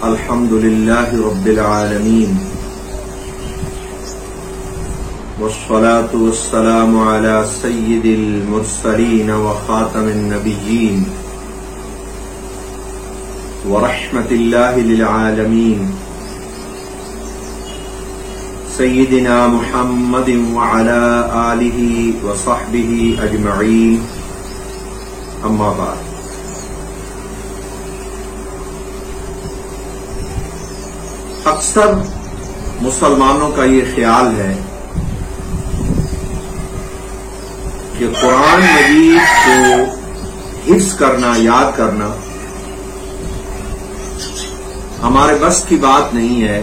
الحمد لله رب العالمين والصلاة والسلام على سيد المرسلين وخاتم النبيين ورحمة الله للعالمين سيدنا محمد وعلى آله وصحبه أجمعين أما بعد. اکثر مسلمانوں کا یہ خیال ہے کہ قرآن مجید کو حفظ کرنا، یاد کرنا ہمارے بس کی بات نہیں ہے،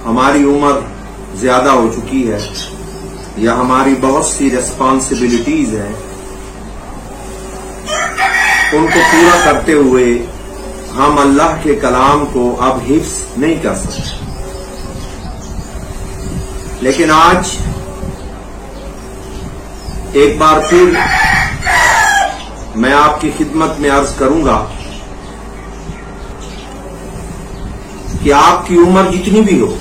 ہماری عمر زیادہ ہو چکی ہے یا ہماری بہت سی ریسپانسبلٹیز ہیں، ان کو پورا کرتے ہوئے ہم اللہ کے کلام کو اب حفظ نہیں کر سکتے. لیکن آج ایک بار پھر میں آپ کی خدمت میں عرض کروں گا کہ آپ کی عمر جتنی بھی ہو،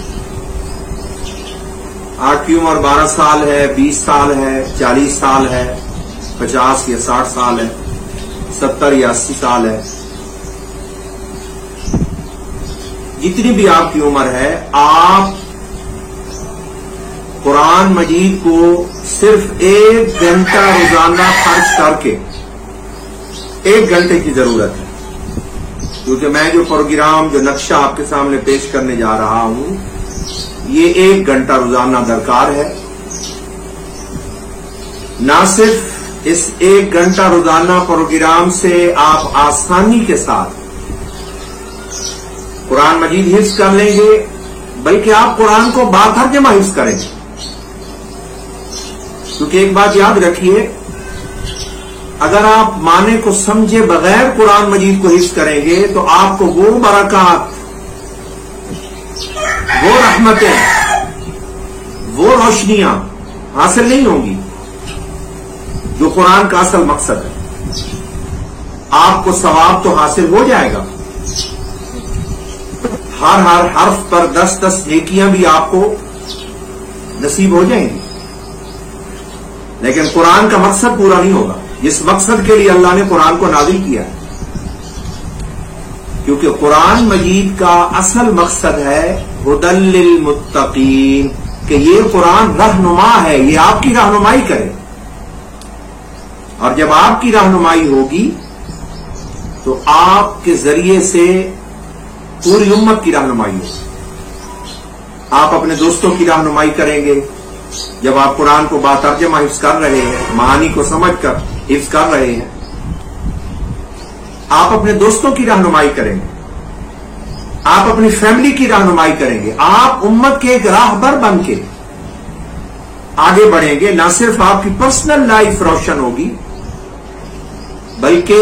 آپ کی عمر 12 سال ہے، 20 سال ہے، 40 سال ہے، 50 یا 60 سال ہے، 70 یا 80 سال ہے، جتنی بھی آپ کی عمر ہے، آپ قرآن مجید کو صرف 1 گھنٹہ روزانہ خرچ کر کے 1 گھنٹے کی ضرورت ہے، کیونکہ میں جو پروگرام، جو نقشہ آپ کے سامنے پیش کرنے جا رہا ہوں، یہ 1 گھنٹہ روزانہ درکار ہے. نہ صرف اس 1 گھنٹہ روزانہ پروگرام سے آپ آسانی کے ساتھ قرآن مجید حفظ کر لیں گے، بلکہ آپ قرآن کو باترجمہ حفظ کریں گے. کیونکہ ایک بات یاد رکھیے، اگر آپ معنی کو سمجھے بغیر قرآن مجید کو حفظ کریں گے تو آپ کو وہ برکات، وہ رحمتیں، وہ روشنیاں حاصل نہیں ہوں گی جو قرآن کا اصل مقصد ہے. آپ کو ثواب تو حاصل ہو جائے گا، ہر حرف پر 10 نیکیاں بھی آپ کو نصیب ہو جائیں گی، لیکن قرآن کا مقصد پورا نہیں ہوگا، جس مقصد کے لیے اللہ نے قرآن کو نازل کیا ہے. کیونکہ قرآن مجید کا اصل مقصد ہے ہدی للمتقین، کہ یہ قرآن رہنما ہے، یہ آپ کی رہنمائی کرے. اور جب آپ کی رہنمائی ہوگی تو آپ کے ذریعے سے پوری امت کی رہنمائی ہوگی. آپ اپنے دوستوں کی رہنمائی کریں گے جب آپ قرآن کو باترجمہ حفظ کر رہے ہیں، معانی کو سمجھ کر حفظ کر رہے ہیں. آپ اپنے دوستوں کی رہنمائی کریں گے، آپ اپنی فیملی کی رہنمائی کریں گے، آپ امت کے ایک راہبر بن کے آگے بڑھیں گے. نہ صرف آپ کی پرسنل لائف روشن ہوگی، بلکہ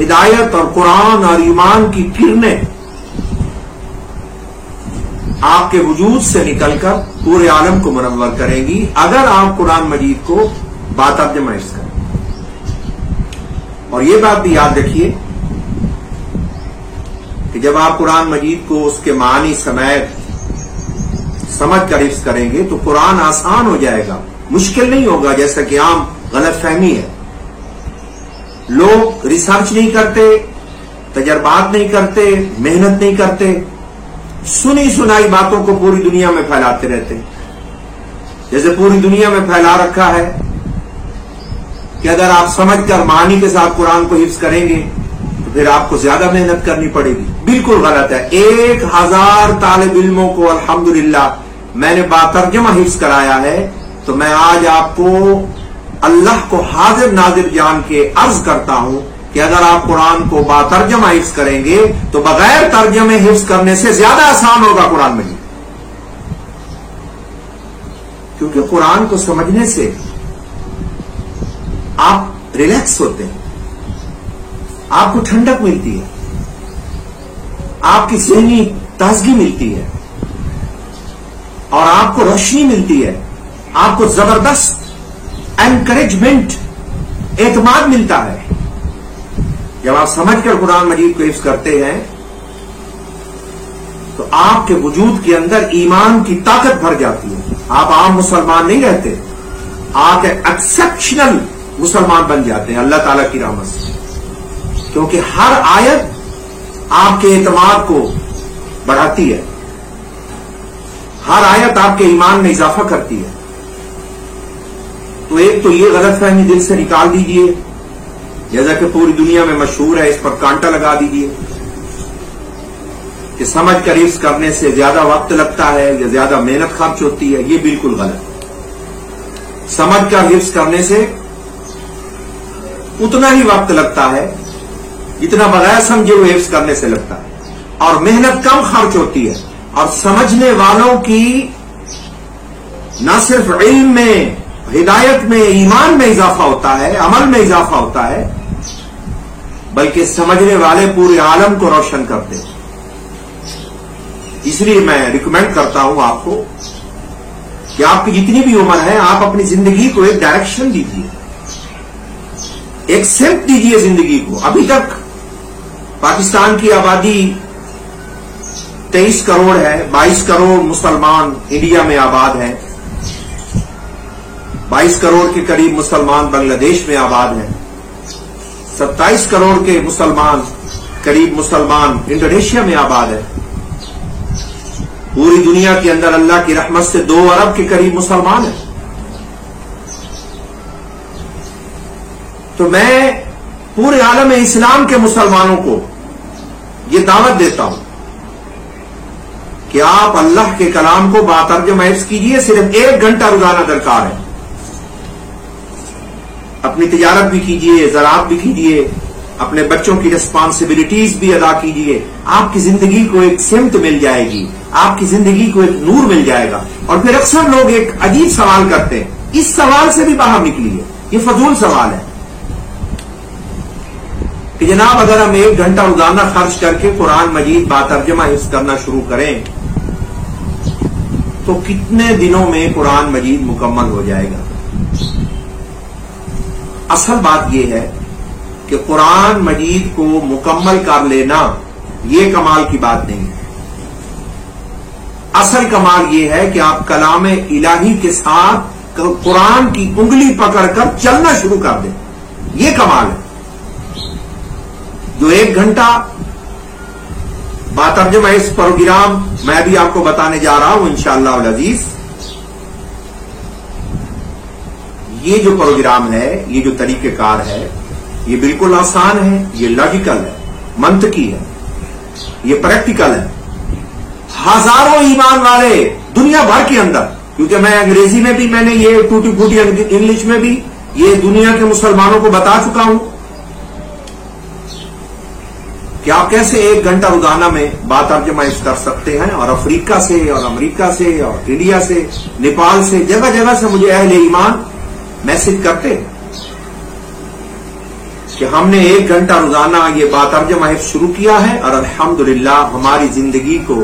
ہدایت اور قرآن اور ایمان کی کرنیں آپ کے وجود سے نکل کر پورے عالم کو منور کریں گی، اگر آپ قرآن مجید کو باترجمہ حفظ کریں. اور یہ بات بھی یاد رکھیے کہ جب آپ قرآن مجید کو اس کے معنی سمیت سمجھ کر حفظ کریں گے تو قرآن آسان ہو جائے گا، مشکل نہیں ہوگا. جیسا کہ عام غلط فہمی ہے، لوگ ریسرچ نہیں کرتے، تجربات نہیں کرتے، محنت نہیں کرتے، سنی سنائی باتوں کو پوری دنیا میں پھیلاتے رہتے ہیں. جیسے پوری دنیا میں پھیلا رکھا ہے کہ اگر آپ سمجھ کر معنی کے ساتھ قرآن کو حفظ کریں گے تو پھر آپ کو زیادہ محنت کرنی پڑے گی. بالکل غلط ہے. 1000 طالب علموں کو الحمدللہ میں نے باترجمہ حفظ کرایا ہے، تو میں آج آپ کو اللہ کو حاضر ناظر جان کے عرض کرتا ہوں کہ اگر آپ قرآن کو باترجمہ حفظ کریں گے تو بغیر ترجمے حفظ کرنے سے زیادہ آسان ہوگا قرآن مجید. کیونکہ قرآن کو سمجھنے سے آپ ریلیکس ہوتے ہیں، آپ کو ٹھنڈک ملتی ہے، آپ کی ذہنی تازگی ملتی ہے، اور آپ کو روشنی ملتی ہے، آپ کو زبردست انکریجمنٹ، اعتماد ملتا ہے. جب آپ سمجھ کر قرآن مجید کو حفظ کرتے ہیں تو آپ کے وجود کے اندر ایمان کی طاقت بھر جاتی ہے. آپ عام مسلمان نہیں رہتے، آپ ایک ایکسپشنل مسلمان بن جاتے ہیں اللہ تعالیٰ کی رحمت سے، کیونکہ ہر آیت آپ کے اعتماد کو بڑھاتی ہے، ہر آیت آپ کے ایمان میں اضافہ کرتی ہے. تو ایک تو یہ غلط فہمی دل سے نکال دیجئے، جیسا کہ پوری دنیا میں مشہور ہے، اس پر کانٹا لگا دیجئے کہ سمجھ کر حفظ کرنے سے زیادہ وقت لگتا ہے یا زیادہ محنت خرچ ہوتی ہے. یہ بالکل غلط ہے. سمجھ کر حفظ کرنے سے اتنا ہی وقت لگتا ہے جتنا بغیر سمجھے ہوئے حفظ کرنے سے لگتا ہے، اور محنت کم خرچ ہوتی ہے. اور سمجھنے والوں کی نہ صرف علم میں، ہدایت میں، ایمان میں اضافہ ہوتا ہے، عمل میں اضافہ ہوتا ہے، بلکہ سمجھنے والے پورے عالم کو روشن کرتے ہیں. اس لیے میں ریکمینڈ کرتا ہوں آپ کو کہ آپ کی جتنی بھی عمر ہے، آپ اپنی زندگی کو ایک ڈائریکشن دیجیے، ایک سمت دیجیے زندگی کو. ابھی تک پاکستان کی آبادی 23 کروڑ ہے، 22 کروڑ مسلمان انڈیا میں آباد ہیں، 22 کروڑ کے قریب مسلمان بنگلہ دیش میں آباد ہیں، 27 کروڑ کے قریب مسلمان انڈونیشیا میں آباد ہیں. پوری دنیا کے اندر اللہ کی رحمت سے 2 ارب کے قریب مسلمان ہیں. تو میں پورے عالم اسلام کے مسلمانوں کو یہ دعوت دیتا ہوں کہ آپ اللہ کے کلام کو باترجمہ حفظ کیجیے. صرف 1 گھنٹہ روزانہ درکار ہے. اپنی تجارت بھی کیجیے، زراعت بھی کیجیے، اپنے بچوں کی ریسپانسبلٹیز بھی ادا کیجیے. آپ کی زندگی کو ایک سمت مل جائے گی، آپ کی زندگی کو ایک نور مل جائے گا. اور پھر اکثر لوگ ایک عجیب سوال کرتے ہیں، اس سوال سے بھی باہر نکلیے. یہ فضول سوال ہے کہ جناب اگر ہم 1 گھنٹہ روزانہ خرچ کر کے قرآن مجید باترجمہ حفظ کرنا شروع کریں تو کتنے دنوں میں قرآن مجید مکمل ہو جائے گا. اصل بات یہ ہے کہ قرآن مجید کو مکمل کر لینا یہ کمال کی بات نہیں ہے. اصل کمال یہ ہے کہ آپ کلام الہی کے ساتھ قرآن کی انگلی پکڑ کر چلنا شروع کر دیں. یہ کمال ہے. جو 1 گھنٹہ باترجمہ اس پروگرام میں بھی آپ کو بتانے جا رہا ہوں انشاءاللہ العزیز، یہ جو پروگرام ہے، یہ جو طریقہ کار ہے، یہ بالکل آسان ہے، یہ لاجیکل ہے، منطقی ہے، یہ پریکٹیکل ہے. ہزاروں ایمان والے دنیا بھر کے اندر، کیونکہ میں انگریزی میں بھی میں نے یہ ٹوٹی پھوٹی انگلش میں بھی یہ دنیا کے مسلمانوں کو بتا چکا ہوں کہ آپ کیسے 1 گھنٹہ روزانہ میں باترجمہ حفظ کر سکتے ہیں. اور افریقہ سے اور امریکہ سے اور انڈیا سے، نیپال سے، جگہ جگہ سے مجھے اہل ایمان میسج کرتے ہیں کہ ہم نے 1 گھنٹہ روزانہ یہ باترجمہ حفظ شروع کیا ہے اور الحمدللہ ہماری زندگی کو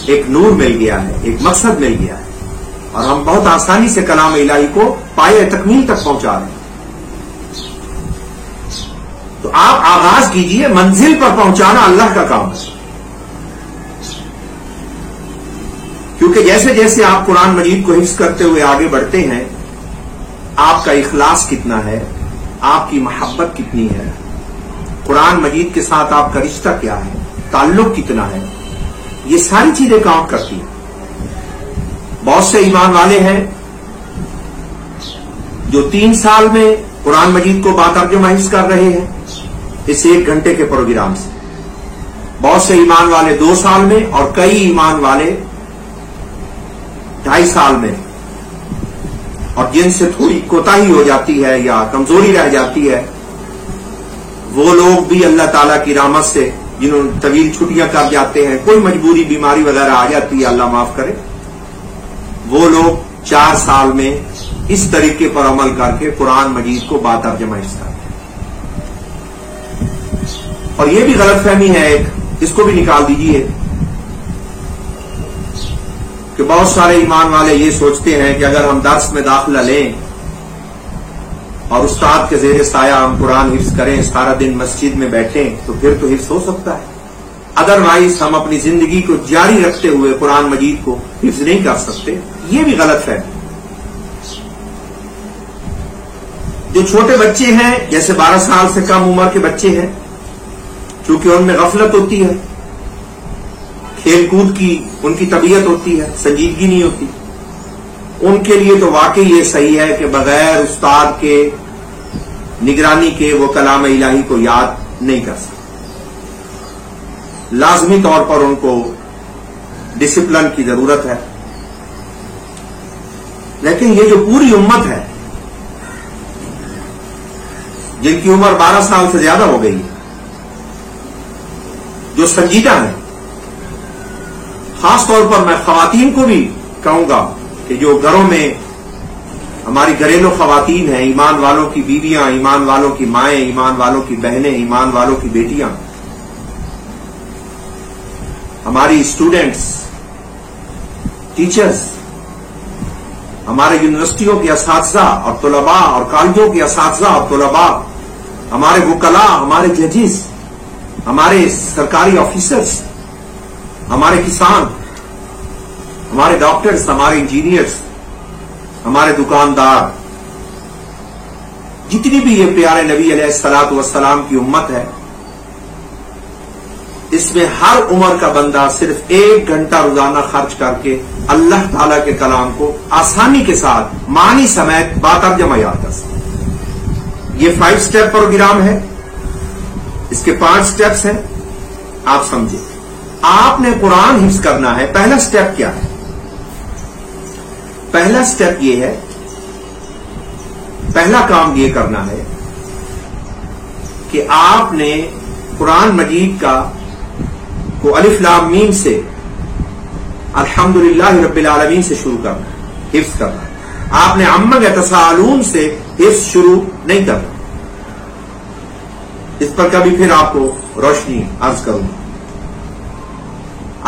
ایک نور مل گیا ہے، ایک مقصد مل گیا ہے، اور ہم بہت آسانی سے کلام الہی کو پایہ تکمیل تک پہنچا رہے ہیں. تو آپ آغاز کیجئے. منزل پر پہنچانا اللہ کا کام ہے، کیونکہ جیسے جیسے آپ قرآن مجید کو حفظ کرتے ہوئے آگے بڑھتے ہیں، آپ کا اخلاص کتنا ہے، آپ کی محبت کتنی ہے، قرآن مجید کے ساتھ آپ کا رشتہ کیا ہے، تعلق کتنا ہے، یہ ساری چیزیں کاؤنٹ کرتی ہیں. بہت سے ایمان والے ہیں جو 3 سال میں قرآن مجید کو باترجمہ حفظ کر رہے ہیں اس 1 گھنٹے کے پروگرام سے. بہت سے ایمان والے 2 سال میں، اور کئی ایمان والے 2.5 سال میں. اور جن سے تھوڑی کوتاہی ہو جاتی ہے یا کمزوری رہ جاتی ہے، وہ لوگ بھی اللہ تعالیٰ کی رحمت سے، جنہوں نے طویل چھٹیاں کر جاتے ہیں، کوئی مجبوری بیماری وغیرہ آ جاتی ہے، اللہ معاف کرے، وہ لوگ 4 سال میں اس طریقے پر عمل کر کے قرآن مجید کو باترجمہ حفظ کرتے ہیں. اور یہ بھی غلط فہمی ہے ایک، اس کو بھی نکال دیجئے کہ بہت سارے ایمان والے یہ سوچتے ہیں کہ اگر ہم درس میں داخلہ لیں اور استاد کے زیر سایہ ہم قرآن حفظ کریں، سارا دن مسجد میں بیٹھیں، تو پھر تو حفظ ہو سکتا ہے. ادروائز ہم اپنی زندگی کو جاری رکھتے ہوئے قرآن مجید کو حفظ نہیں کر سکتے، یہ بھی غلط ہے۔ جو چھوٹے بچے ہیں، جیسے 12 سال سے کم عمر کے بچے ہیں، چونکہ ان میں غفلت ہوتی ہے، کھیل کود کی ان کی طبیعت ہوتی ہے، سنجیدگی نہیں ہوتی، ان کے لیے تو واقعی یہ صحیح ہے کہ بغیر استاد کے نگرانی کے وہ کلام الہی کو یاد نہیں کر سکتے۔ لازمی طور پر ان کو ڈسپلن کی ضرورت ہے۔ لیکن یہ جو پوری امت ہے جن کی عمر 12 سال سے زیادہ ہو گئی ہے، جو سنجیدہ ہیں، خاص طور پر میں خواتین کو بھی کہوں گا کہ جو گھروں میں ہماری گھریلو خواتین ہیں، ایمان والوں کی بیویاں، ایمان والوں کی مائیں، ایمان والوں کی بہنیں، ایمان والوں کی بیٹیاں، ہماری اسٹوڈنٹس، ٹیچرز، ہمارے یونیورسٹیوں کے اساتذہ اور طلباء اور کالجوں کے اساتذہ اور طلباء، ہمارے وکلاء، ہمارے ججز، ہمارے سرکاری آفیسرز، ہمارے کسان، ہمارے ڈاکٹرز، ہمارے انجینئرز، ہمارے دکاندار، جتنی بھی یہ پیارے نبی علیہ الصلوۃ والسلام کی امت ہے، اس میں ہر عمر کا بندہ صرف 1 گھنٹہ روزانہ خرچ کر کے اللہ تعالی کے کلام کو آسانی کے ساتھ معنی سمیت باترجمہ یاد کر سکتا۔ یہ 5 سٹیپ پروگرام ہے، اس کے 5 سٹیپس ہیں، آپ سمجھیں۔ آپ نے قرآن حفظ کرنا ہے، پہلا سٹیپ کیا ہے؟ پہلا سٹیپ یہ ہے، پہلا کام یہ کرنا ہے کہ آپ نے قرآن مجید کا کو الف لام میم سے الحمدللہ رب العالمین سے شروع کرنا ہے، حفظ کرنا ہے۔ آپ نے عما یتساءلون سے حفظ شروع نہیں کرنا۔ اس پر کبھی پھر آپ کو روشنی عرض کروں گا۔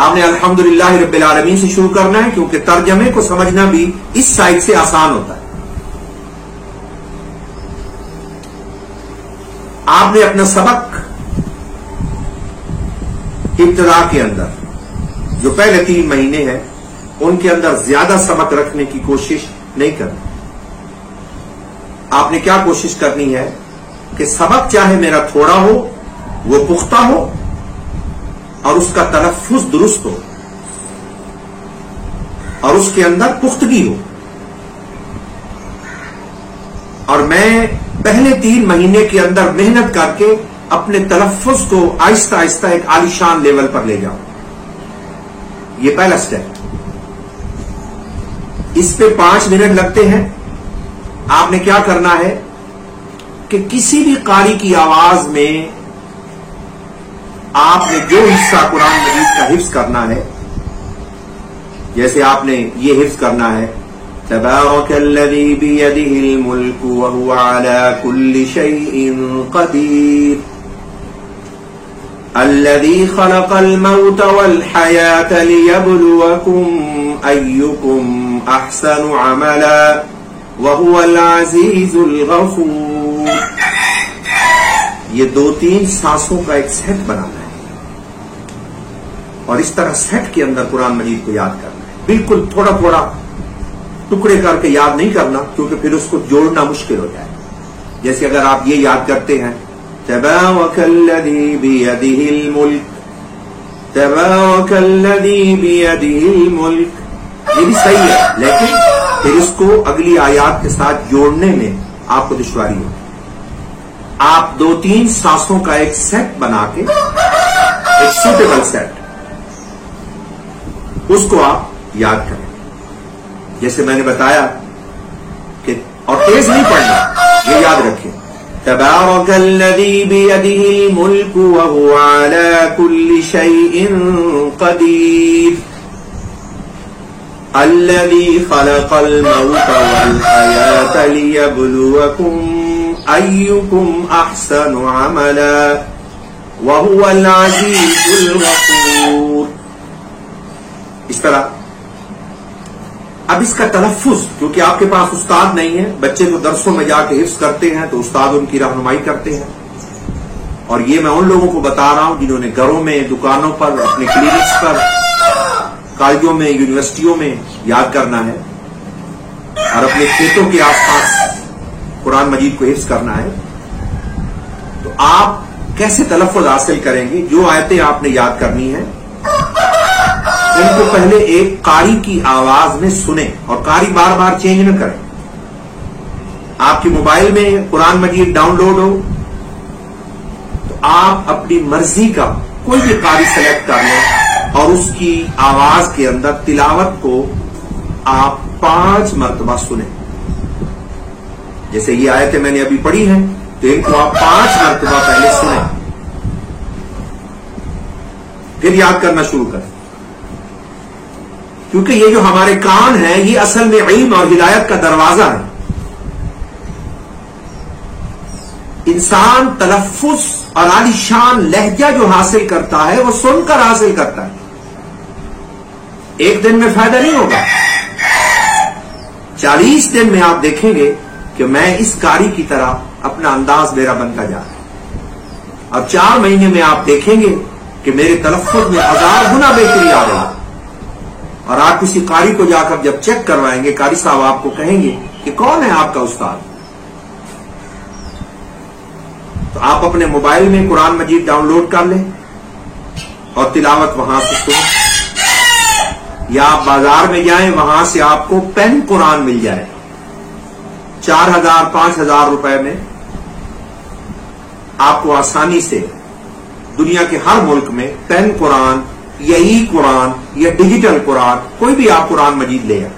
آپ نے الحمدللہ رب العالمین سے شروع کرنا ہے، کیونکہ ترجمے کو سمجھنا بھی اس سائڈ سے آسان ہوتا ہے۔ آپ نے اپنا سبق ابتدا کے اندر جو پہلے 3 مہینے ہیں ان کے اندر زیادہ سبق رکھنے کی کوشش نہیں کرنی۔ آپ نے کیا کوشش کرنی ہے کہ سبق چاہے میرا تھوڑا ہو، وہ پختہ ہو اور اس کا تلفظ درست ہو اور اس کے اندر پختگی ہو، اور میں پہلے 3 مہینے کے اندر محنت کر کے اپنے تلفظ کو آہستہ آہستہ ایک عالیشان لیول پر لے جاؤں۔ یہ پہلا سٹیپ۔ اس پہ 5 منٹ لگتے ہیں۔ آپ نے کیا کرنا ہے کہ کسی بھی قاری کی آواز میں آپ نے جو حصہ قرآن مجید کا حفظ کرنا ہے، جیسے آپ نے یہ حفظ کرنا ہے تبارک الذی بیدہ الملک وہو علی کل شیء قدیر الذی خلق الموت والحیاة لیبلوکم ایکم احسن عملا وہو العزیز الغفور۔ یہ 2-3 سانسوں کا ایک سیٹ بنانا ہے، اور اس طرح سیٹ کے اندر قرآن مجید کو یاد کرنا ہے۔ بالکل تھوڑا تھوڑا ٹکڑے کر کے یاد نہیں کرنا، کیونکہ پھر اس کو جوڑنا مشکل ہو جائے۔ جیسے اگر آپ یہ یاد کرتے ہیں تبارک الذی بیدہ الملک، تبارک الذی بیدہ الملک، یہ بھی صحیح ہے، لیکن پھر اس کو اگلی آیات کے ساتھ جوڑنے میں آپ کو دشواری ہوگی۔ آپ 2-3 سانسوں کا ایک سیٹ بنا کے، ایک سوٹیبل سیٹ، اس کو آپ یاد کریں۔ جیسے میں نے بتایا کہ، اور تیز نہیں پڑھنا، یہ یاد رکھیں، تبارک الذی بیدہ الملک وہو علی کل شیء قدیر الذی خلق الموت والحیاة لیبلوکم ایکم احسن عملا وہو العزیز الغفور۔ اس طرح اب اس کا تلفظ، کیونکہ آپ کے پاس استاد نہیں ہے، بچے تو درسوں میں جا کے حفظ کرتے ہیں تو استاد ان کی رہنمائی کرتے ہیں، اور یہ میں ان لوگوں کو بتا رہا ہوں جنہوں نے گھروں میں، دکانوں پر، اپنے کلینکس پر، کالجوں میں، یونیورسٹیوں میں یاد کرنا ہے اور اپنے کھیتوں کے آس پاس قرآن مجید کو حفظ کرنا ہے. تو آپ کیسے تلفظ حاصل کریں گے؟ جو آیتیں آپ نے یاد کرنی ہے ان کو پہلے ایک قاری کی آواز میں سنیں، اور قاری بار بار چینج نہ کریں. آپ کے موبائل میں قرآن مجید ڈاؤن لوڈ ہو تو آپ اپنی مرضی کا کوئی بھی قاری سلیکٹ کر لیں اور اس کی آواز کے اندر تلاوت کو آپ 5 مرتبہ سنیں. جیسے یہ آیتیں میں نے ابھی پڑھی ہیں تو ان کو آپ 5 مرتبہ پہلے سنیں، پھر یاد کرنا شروع کریں. کیونکہ یہ جو ہمارے کان ہیں یہ اصل میں علم اور ہدایت کا دروازہ ہے. انسان تلفظ اور عالی شان لہجہ جو حاصل کرتا ہے وہ سن کر حاصل کرتا ہے. ایک دن میں فائدہ نہیں ہوگا. 40 دن میں آپ دیکھیں گے کہ میں اس قاری کی طرح اپنا انداز میرا بنتا جا رہا ہے، اور 4 مہینے میں آپ دیکھیں گے کہ میرے تلفظ میں 1000 گنا بہتری آ رہی ہے. اور آپ کسی قاری کو جا کر جب چیک کروائیں گے، قاری صاحب آپ کو کہیں گے کہ کون ہے آپ کا استاد، تو آپ اپنے موبائل میں قرآن مجید ڈاؤن لوڈ کر لیں اور تلاوت وہاں سے سنیں، یا آپ بازار میں جائیں وہاں سے آپ کو پین قرآن مل جائے 4000 5000 روپے میں. آپ کو آسانی سے دنیا کے ہر ملک میں پین قرآن یا ای قرآن یا ڈیجیٹل قرآن، کوئی بھی آپ قرآن مجید لے آئیں.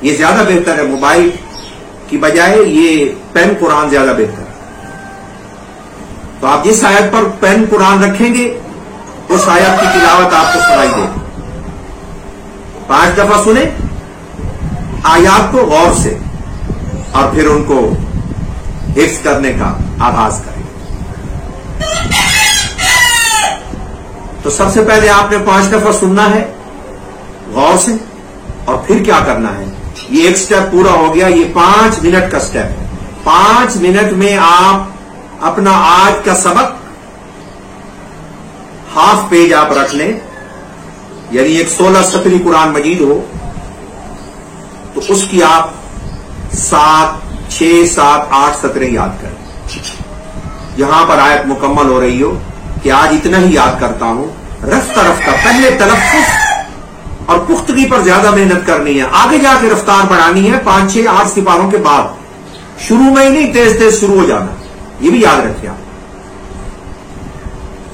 یہ زیادہ بہتر ہے، موبائل کی بجائے یہ پین قرآن زیادہ بہتر ہے. تو آپ جس آیت پر پین قرآن رکھیں گے اس آیت کی تلاوت آپ کو سنائی دے گی. 5 دفعہ سنیں آیات کو غور سے، اور پھر ان کو حفظ کرنے کا آغاز کریں. تو سب سے پہلے آپ نے 5 دفعہ سننا ہے غور سے، اور پھر کیا کرنا ہے. یہ ایک سٹیپ پورا ہو گیا. یہ 5 منٹ کا سٹیپ ہے. 5 منٹ میں آپ اپنا آج کا سبق ہاف پیج آپ رکھ لیں، یعنی ایک 16 سطری قرآن مجید ہو تو اس کی آپ 6 7 8 سطریں یاد کریں. یہاں پر آیت مکمل ہو رہی ہو کہ آج اتنا ہی یاد کرتا ہوں. رفتہ رفتہ پہلے تلفظ اور پختگی پر زیادہ محنت کرنی ہے، آگے جا کے رفتار بڑھانی ہے 5 6 8 سپاروں کے بعد. شروع میں ہی نہیں تیز تیز شروع ہو جانا، یہ بھی یاد رکھیں آپ.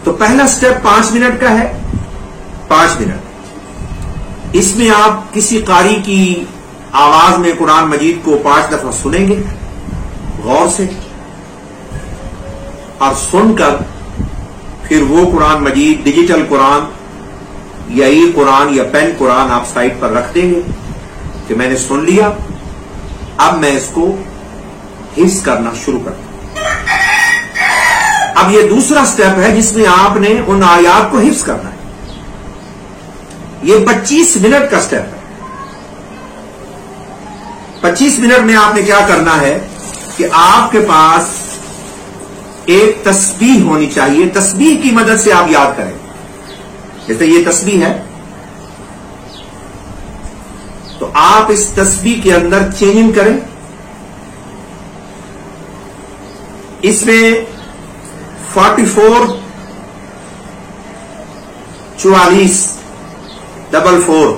تو پہلا سٹیپ 5 منٹ کا ہے. 5 منٹ اس میں آپ کسی قاری کی آواز میں قرآن مجید کو 5 دفعہ سنیں گے غور سے، اور سن کر پھر وہ قرآن مجید ڈیجیٹل قرآن یا ای قرآن یا پین قرآن آپ سائٹ پر رکھ دیں گے کہ میں نے سن لیا، اب میں اس کو حفظ کرنا شروع کرتا ہوں. اب یہ دوسرا سٹیپ ہے جس میں آپ نے ان آیات کو حفظ کرنا ہے. یہ 25 منٹ کا سٹیپ ہے. 25 منٹ میں آپ نے کیا کرنا ہے کہ آپ کے پاس ایک تسبیح ہونی چاہیے. تسبیح کی مدد سے آپ یاد کریں. جیسے یہ تسبیح ہے تو آپ اس تسبیح کے اندر چینجنگ کریں. اس میں 44 44 44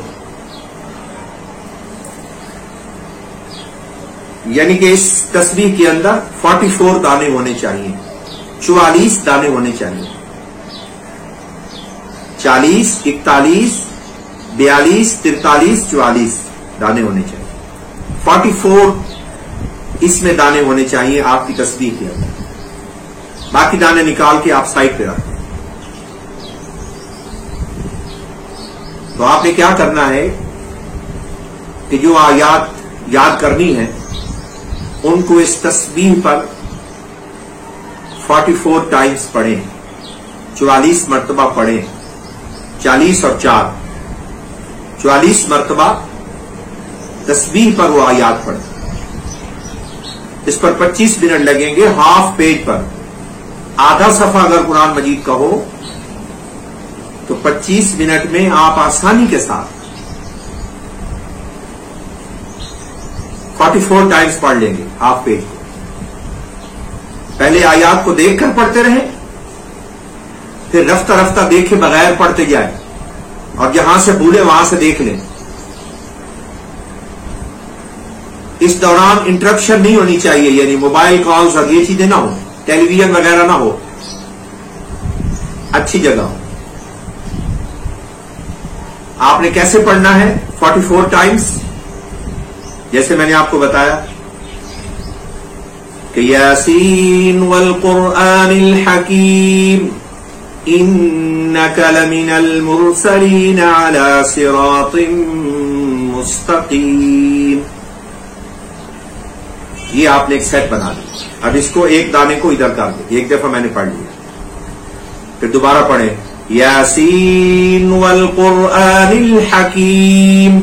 یعنی کہ اس تسبیح کے اندر 44 دانے ہونے چاہیے، 44 دانے ہونے چاہیے. 40 41 42 43 44 دانے ہونے چاہیے. 44 اس میں دانے ہونے چاہیے آپ کی تسبیح کے اندر. باقی دانے نکال کے آپ سائڈ پہ رکھیں. تو آپ نے کیا کرنا ہے کہ جو آیات یاد کرنی ہے ان کو اس تسبیح پر 44 ٹائمز پڑھیں، 44 مرتبہ پڑھیں. 40 اور 4 44 مرتبہ تسبیح پر وہ آیات پڑھیں. اس پر 25 منٹ لگیں گے. ہاف پیج پر آدھا صفحہ اگر قرآن مجید کا ہو تو 25 منٹ میں آپ آسانی کے ساتھ 44 ٹائمز پڑھ لیں گے ہاف پیج کو. پہلے آیات کو دیکھ کر پڑھتے رہیں، پھر رفتہ رفتہ دیکھے بغیر پڑھتے جائیں، اور جہاں سے بھولے وہاں سے دیکھ لیں. اس دوران انٹرپشن نہیں ہونی چاہیے، یعنی موبائل کالز اور یہ چیزیں نہ ہو، ٹیلی ویژن وغیرہ نہ ہو، اچھی جگہ ہو. آپ نے کیسے پڑھنا ہے؟ 44 ٹائمز، جیسے میں نے آپ کو بتایا کہ یاسین والقرآن الحکیم انک لمن المرسلین علی صراط مستقیم. یہ آپ نے ایک سیٹ بنا لیا. اب اس کو ایک دانے کو ادھر کر دیں. ایک دفعہ میں نے پڑھ لیا، پھر دوبارہ پڑھیں یاسین والقرآن الحکیم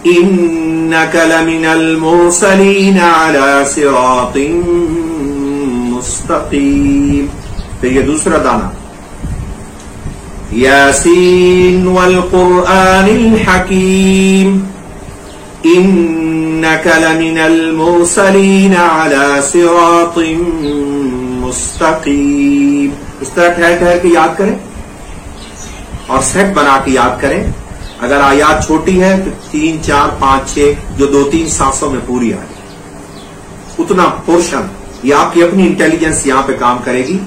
انک لمن المرسلین علی صراط مستقیم. پھر یہ دوسرا دانہ یاسین والقرآن الحکیم انک لمن المرسلین علی صراط مستقیم. اس طرح ٹھہر ٹھہر کے یاد کریں اور سیٹ بنا کے یاد کریں. اگر آیات چھوٹی ہے تو 3 4 5 6 جو 2-3 سانسوں میں پوری آ جائے، اتنا پورشن. یہ آپ کی اپنی انٹیلیجنس یہاں پہ کام کرے گی.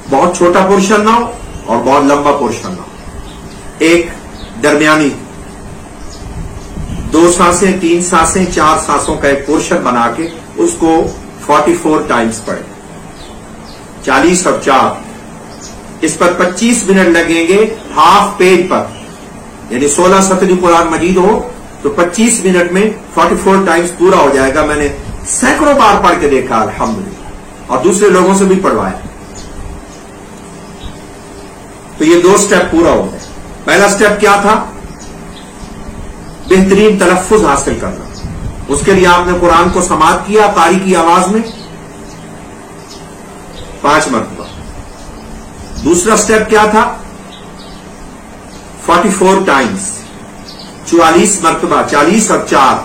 بہت چھوٹا پورشن نہ ہو اور بہت لمبا پورشن نہ ہو، ایک درمیانی 2 سانسیں 3 سانسیں 4 سانسوں کا ایک پورشن بنا کے اس کو 44 ٹائمز پڑھیں. 40 اور 4، اس پر 25 منٹ لگیں گے ہاف پیج پر. یعنی 16 سطری قرآن مجید ہو تو 25 منٹ میں 44 ٹائمز پورا ہو جائے گا. میں نے سینکڑوں بار پڑھ کے دیکھا الحمدللہ، اور دوسرے لوگوں سے بھی پڑھوایا. تو یہ 2 سٹیپ پورا ہو گئے. پہلا سٹیپ کیا تھا؟ بہترین تلفظ حاصل کرنا. اس کے لیے آپ نے قرآن کو سماعت کیا قاری کی آواز میں 5 مرتبہ. دوسرا سٹیپ کیا تھا؟ 44 ٹائمز 44 مرتبہ. 40 اور 4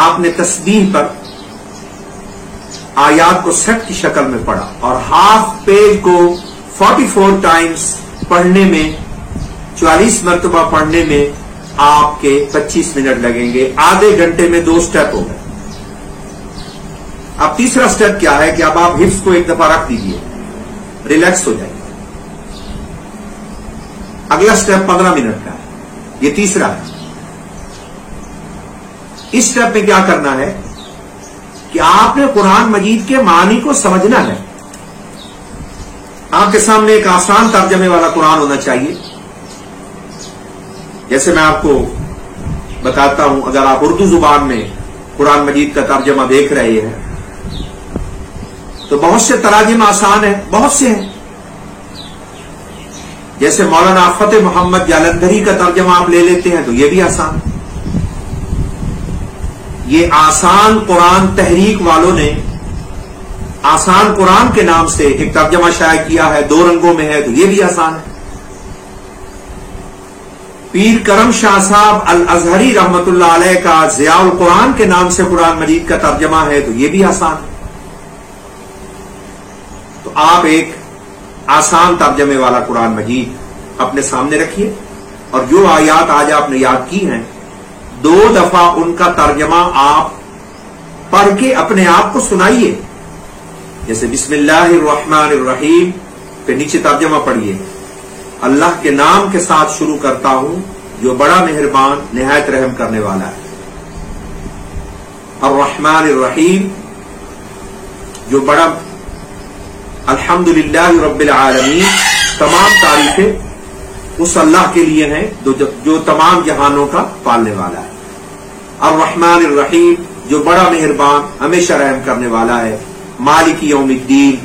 آپ نے تسبیح پر آیات کو سیٹ کی شکل میں پڑھا، اور ہاف پیج کو 44 ٹائمز پڑھنے میں، 44 مرتبہ پڑھنے میں آپ کے 25 منٹ لگیں گے. آدھے گھنٹے میں 2 سٹیپ ہو گئے. اب تیسرا سٹیپ کیا ہے کہ اب آپ حفظ کو ایک دفعہ رکھ دیجئے، ریلیکس ہو جائیں. اگلا سٹیپ 15 منٹ کا ہے، یہ تیسرا ہے. اس سٹیپ میں کیا کرنا ہے کہ آپ نے قرآن مجید کے معنی کو سمجھنا ہے. آپ کے سامنے ایک آسان ترجمے والا قرآن ہونا چاہیے. جیسے میں آپ کو بتاتا ہوں، اگر آپ اردو زبان میں قرآن مجید کا ترجمہ دیکھ رہے ہیں تو بہت سے تراجم آسان ہیں، بہت سے ہیں. جیسے مولانا فتح محمد جالندھری کا ترجمہ آپ لے لیتے ہیں تو یہ بھی آسان. یہ آسان قرآن تحریک والوں نے آسان قرآن کے نام سے ایک ترجمہ شائع کیا ہے، 2 رنگوں میں ہے، تو یہ بھی آسان ہے. پیر کرم شاہ صاحب الازہری رحمت اللہ علیہ کا ضیاء القرآن کے نام سے قرآن مجید کا ترجمہ ہے، تو یہ بھی آسان ہے. تو آپ ایک آسان ترجمے والا قرآن مجید اپنے سامنے رکھیے، اور جو آیات آج آپ نے یاد کی ہیں 2 دفعہ ان کا ترجمہ آپ پڑھ کے اپنے آپ کو سنائیے. جیسے بسم اللہ الرحمن الرحیم، پھر نیچے ترجمہ پڑھیے. اللہ کے نام کے ساتھ شروع کرتا ہوں جو بڑا مہربان نہایت رحم کرنے والا ہے. الرحمن الرحیم، جو بڑا، الحمدللہ رب العالمین، تمام تعریفیں اس اللہ کے لیے ہیں جو تمام جہانوں کا پالنے والا ہے. الرحمن الرحیم، جو بڑا مہربان ہمیشہ رحم کرنے والا ہے. مالک یوم الدین،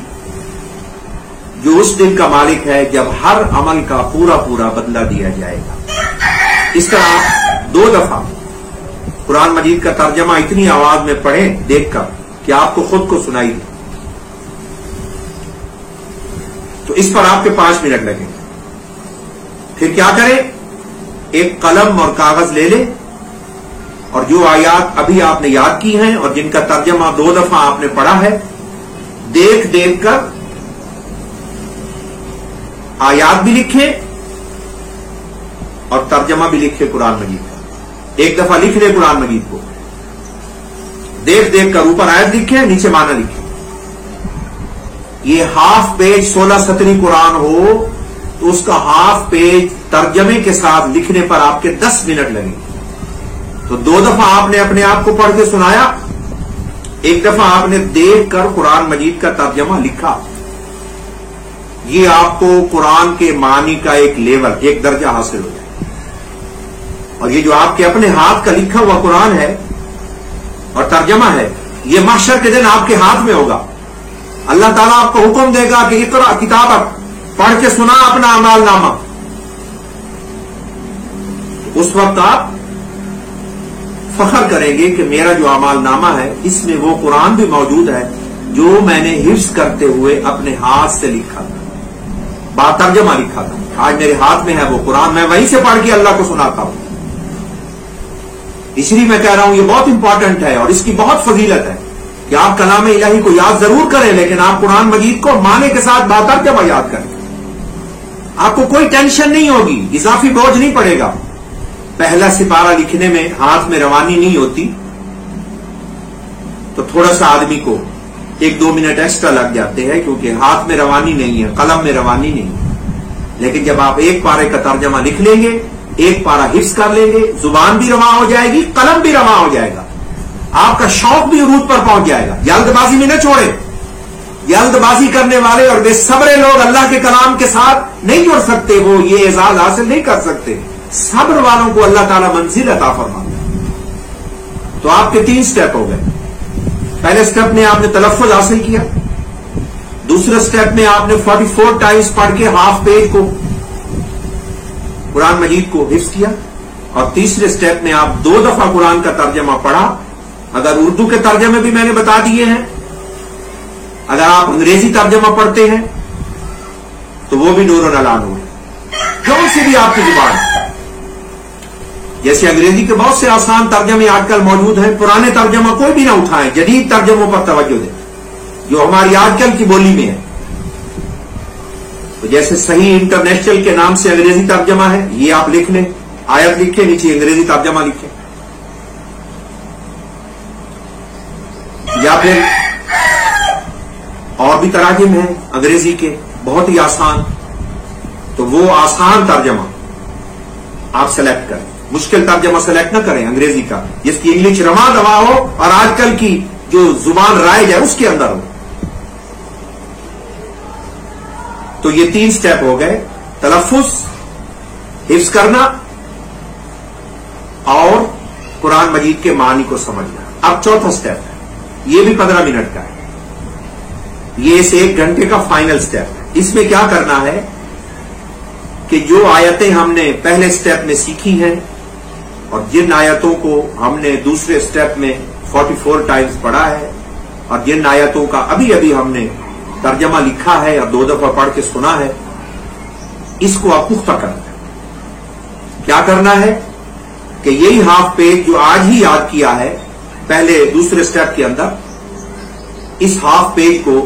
جو اس دن کا مالک ہے جب ہر عمل کا پورا پورا بدلہ دیا جائے گا. اس طرح 2 دفعہ قرآن مجید کا ترجمہ اتنی آواز میں پڑھیں دیکھ کر کہ آپ کو خود کو سنائی دے. اس پر آپ کے 5 منٹ لگیں گے. پھر کیا کریں؟ ایک قلم اور کاغذ لے لیں اور جو آیات ابھی آپ نے یاد کی ہیں اور جن کا ترجمہ 2 دفعہ آپ نے پڑھا ہے، دیکھ دیکھ کر آیات بھی لکھیں اور ترجمہ بھی لکھیں قرآن مجید کا. ایک دفعہ لکھ لیں قرآن مجید کو، دیکھ دیکھ کر اوپر آیت لکھیں، نیچے معنی لکھیں. یہ ہاف پیج 16 سطری قرآن ہو تو اس کا ہاف پیج ترجمے کے ساتھ لکھنے پر آپ کے 10 منٹ لگیں گے. تو 2 دفعہ آپ نے اپنے آپ کو پڑھ کے سنایا، ایک دفعہ آپ نے دیکھ کر قرآن مجید کا ترجمہ لکھا. یہ آپ کو قرآن کے معنی کا ایک لیول، ایک درجہ حاصل ہو جائے. اور یہ جو آپ کے اپنے ہاتھ کا لکھا ہوا قرآن ہے اور ترجمہ ہے، یہ محشر کے دن آپ کے ہاتھ میں ہوگا. اللہ تعالیٰ آپ کو حکم دے گا کہ اقرا کتابک، پڑھ کے سنا اپنا اعمال نامہ. اس وقت آپ فخر کریں گے کہ میرا جو اعمال نامہ ہے اس میں وہ قرآن بھی موجود ہے جو میں نے حفظ کرتے ہوئے اپنے ہاتھ سے لکھا تھا، باترجمہ لکھا تھا. آج میرے ہاتھ میں ہے وہ قرآن، میں وہیں سے پڑھ کے اللہ کو سناتا ہوں. اس لیے میں کہہ رہا ہوں یہ بہت امپورٹنٹ ہے اور اس کی بہت فضیلت ہے کہ آپ کلام الہی کو یاد ضرور کریں، لیکن آپ قرآن مجید کو معنی کے ساتھ باترجمہ یاد کریں. آپ کو کوئی ٹینشن نہیں ہوگی، اضافی بوجھ نہیں پڑے گا. پہلا سپارہ لکھنے میں ہاتھ میں روانی نہیں ہوتی تو تھوڑا سا آدمی کو 1-2 منٹ ایکسٹرا لگ جاتے ہیں کیونکہ ہاتھ میں روانی نہیں ہے، قلم میں روانی نہیں ہے. لیکن جب آپ ایک پارے کا ترجمہ لکھ لیں گے، ایک پارا حفظ کر لیں گے، زبان بھی رواں ہو جائے گی، قلم بھی رواں ہو جائے گا، آپ کا شوق بھی عروج پر پہنچ جائے گا. جلد بازی میں نہ چھوڑیں. جلد بازی کرنے والے اور بے صبرے لوگ اللہ کے کلام کے ساتھ نہیں جڑ سکتے، وہ یہ اعزاز حاصل نہیں کر سکتے. صبر والوں کو اللہ تعالیٰ منزل عطا فرماتا ہے. تو آپ کے 3 سٹیپ ہو گئے. پہلے سٹیپ میں آپ نے تلفظ حاصل کیا، دوسرے سٹیپ میں آپ نے 44 ٹائمز پڑھ کے ہاف پیج کو قرآن مجید کو حفظ کیا، اور تیسرے سٹیپ میں آپ 2 دفعہ قرآن کا ترجمہ پڑھا. اگر اردو کے ترجمے بھی میں نے بتا دیے ہیں، اگر آپ انگریزی ترجمہ پڑھتے ہیں تو وہ بھی نور و نلان ہوئے. کون سی بھی آپ کی زبان، جیسے انگریزی کے بہت سے آسان ترجمے آج کل موجود ہیں، پرانے ترجمہ کوئی بھی نہ اٹھائیں، جدید ترجموں پر توجہ دیں جو ہماری آج کل کی بولی میں ہے. تو جیسے صحیح انٹرنیشنل کے نام سے انگریزی ترجمہ ہے، یہ آپ لکھ لیں، آیت لکھیں، نیچے انگریزی ترجمہ لکھیں. یا پھر اور بھی تراجم ہیں انگریزی کے بہت ہی آسان، تو وہ آسان ترجمہ آپ سلیکٹ کریں. مشکل ترجمہ سلیکٹ نہ کریں انگریزی کا، جس کی انگلش رواں دوا ہو اور آج کل کی جو زبان رائج ہے اس کے اندر ہو. تو یہ 3 سٹیپ ہو گئے، تلفظ، حفظ کرنا اور قرآن مجید کے معنی کو سمجھنا. اب چوتھا سٹیپ ہے، یہ بھی 15 منٹ کا ہے، یہ اس 1 گھنٹے کا فائنل سٹیپ ہے. اس میں کیا کرنا ہے کہ جو آیتیں ہم نے پہلے سٹیپ میں سیکھی ہیں اور جن آیتوں کو ہم نے دوسرے سٹیپ میں 44 ٹائمز پڑھا ہے اور جن آیتوں کا ابھی ابھی ہم نے ترجمہ لکھا ہے اور 2 دفعہ پڑھ کے سنا ہے، اس کو آپ پختہ کرنا ہے. کیا کرنا ہے کہ یہی ہاف پیج جو آج ہی یاد کیا ہے پہلے دوسرے سٹیپ کے اندر، اس ہاف پیج کو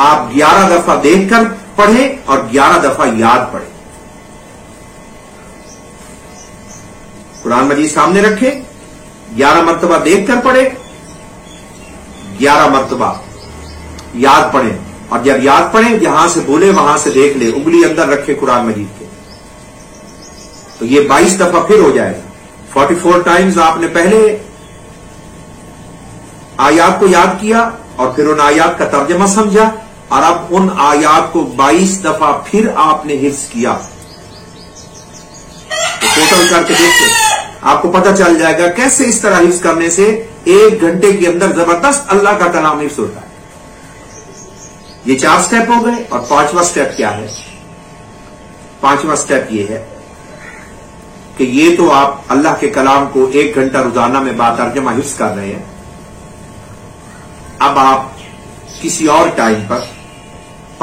آپ 11 دفعہ دیکھ کر پڑھیں اور 11 دفعہ یاد پڑھیں. قرآن مجید سامنے رکھیں، 11 مرتبہ دیکھ کر پڑھیں، 11 مرتبہ یاد پڑھیں. اور جب یاد پڑھیں جہاں سے بولے وہاں سے دیکھ لیں، انگلی اندر رکھے قرآن مجید کے، تو یہ 22 دفعہ پھر ہو جائے گا. 44 ٹائمز آپ نے پہلے آیات کو یاد کیا اور پھر ان آیات کا ترجمہ سمجھا، اور اب ان آیات کو 22 دفعہ پھر آپ نے حفظ کیا. تو ٹوٹل کر کے دیکھیں، آپ کو پتہ چل جائے گا کیسے اس طرح حفظ کرنے سے 1 گھنٹے کے اندر زبردست اللہ کا کلام حفظ ہوتا ہے. یہ 4 سٹیپ ہو گئے. اور 5واں سٹیپ کیا ہے؟ 5واں سٹیپ یہ ہے کہ یہ تو آپ اللہ کے کلام کو 1 گھنٹہ روزانہ میں باترجمہ حفظ کر رہے ہیں. اب آپ کسی اور ٹائم پر